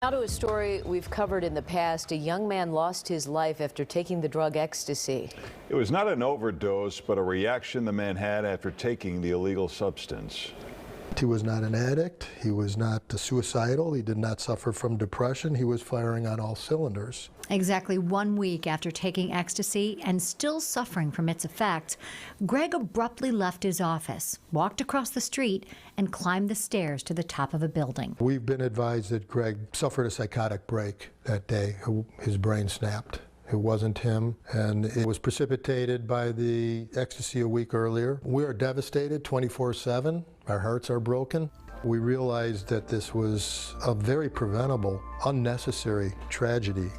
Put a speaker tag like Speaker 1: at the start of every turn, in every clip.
Speaker 1: Now to a story we've covered in the past. A young man lost his life after taking the drug ecstasy.
Speaker 2: It was not an overdose, but a reaction the man had after taking the illegal substance.
Speaker 3: He was not an addict. He was not suicidal. He did not suffer from depression. He was firing on all cylinders.
Speaker 4: Exactly 1 week after taking ecstasy and still suffering from its effects, Greg abruptly left his office, walked across the street, and climbed the stairs to the top of a building.
Speaker 3: We've been advised that Greg suffered a psychotic break that day. His brain snapped. It wasn't him, and it was precipitated by the ecstasy a week earlier. We are devastated 24/7. Our hearts are broken. We realized that this was a very preventable, unnecessary tragedy.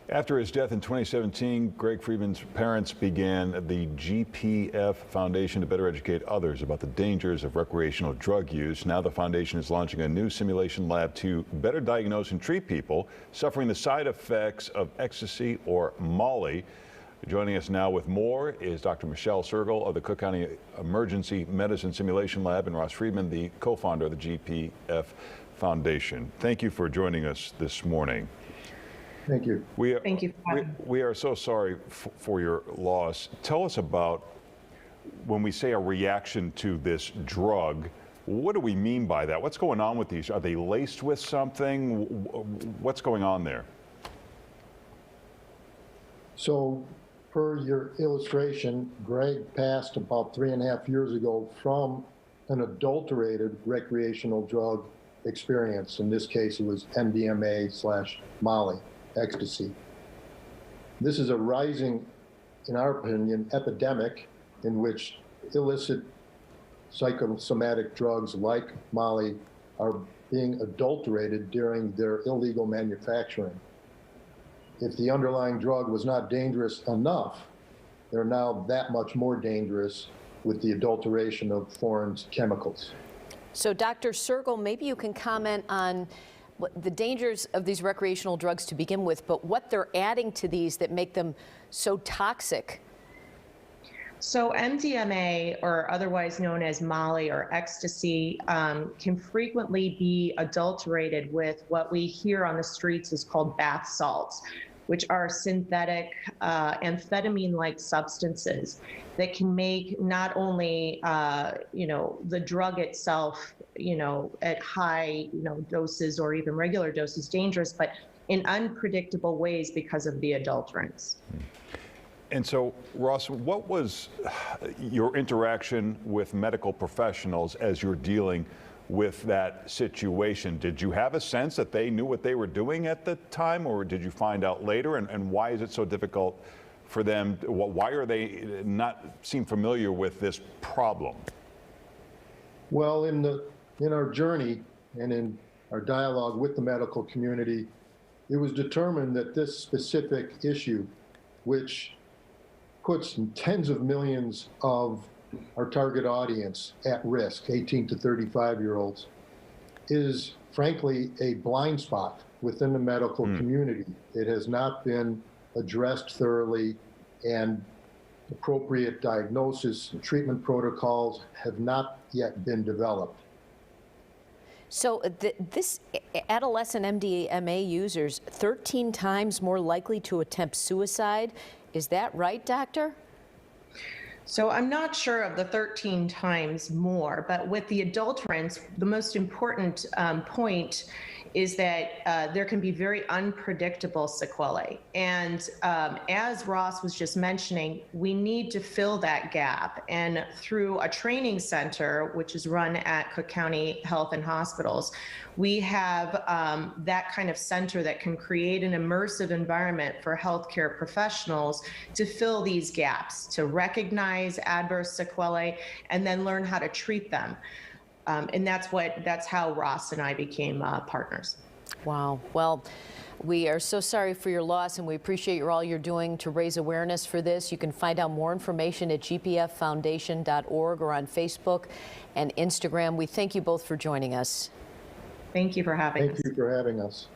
Speaker 2: After his death in 2017, Greg Friedman's parents began the GPF Foundation to better educate others about the dangers of recreational drug use. Now the foundation is launching a new simulation lab to better diagnose and treat people suffering the side effects of ecstasy or Molly. Joining us now with more is Dr. Sergel of the Cook County Emergency Medicine Simulation Lab, and Ross Friedman, the co-founder of the GPF Foundation. Thank you for joining us this morning.
Speaker 3: Thank you.
Speaker 5: Thank you for having me.
Speaker 2: We are so sorry for your loss. Tell us about, when we say a reaction to this drug, what do we mean by that? What's going on with these? Are they laced with something? What's going on there?
Speaker 6: So, per your illustration, Greg passed about 3.5 years ago from an adulterated recreational drug experience. In this case, it was MDMA/Molly, ecstasy. This is a rising, in our opinion, epidemic in which illicit psychosomatic drugs like Molly are being adulterated during their illegal manufacturing. If the underlying drug was not dangerous enough, they're now that much more dangerous with the adulteration of foreign chemicals.
Speaker 1: So, Dr. Sergel, maybe you can comment on the dangers of these recreational drugs to begin with, but what they're adding to these that make them so toxic.
Speaker 5: So MDMA, or otherwise known as Molly or ecstasy, can frequently be adulterated with what we hear on the streets is called bath salts, which are synthetic amphetamine-like substances that can make not only the drug itself, at high doses or even regular doses dangerous, but in unpredictable ways because of the adulterants.
Speaker 2: And so, Ross, what was your interaction with medical professionals as you're dealing with that situation? Did you have a sense that they knew what they were doing at the time, or did you find out later? And why is it so difficult for them? Why are they not seem familiar with this problem?
Speaker 6: Well, in our journey and in our dialogue with the medical community, it was determined that this specific issue, which puts tens of millions of our target audience at risk, 18 to 35-year-olds, is frankly a blind spot within the medical community. It has not been addressed thoroughly, and appropriate diagnosis and treatment protocols have not yet been developed.
Speaker 1: So this adolescent MDMA users 13 times more likely to attempt suicide. Is that right, doctor?
Speaker 5: So I'm not sure of the 13 times more, but with the adulterants, the most important point is that there can be very unpredictable sequelae. And as Ross was just mentioning, we need to fill that gap. And through a training center, which is run at Cook County Health and Hospitals, we have that kind of center that can create an immersive environment for healthcare professionals to fill these gaps, to recognize adverse sequelae, and then learn how to treat them. And that's how Ross and I became partners.
Speaker 1: Wow. Well, we are so sorry for your loss, and we appreciate all you're doing to raise awareness for this. You can find out more information at gpffoundation.org or on Facebook and Instagram. We thank you both for joining us.
Speaker 5: Thank you for having us.
Speaker 6: Thank you for having us.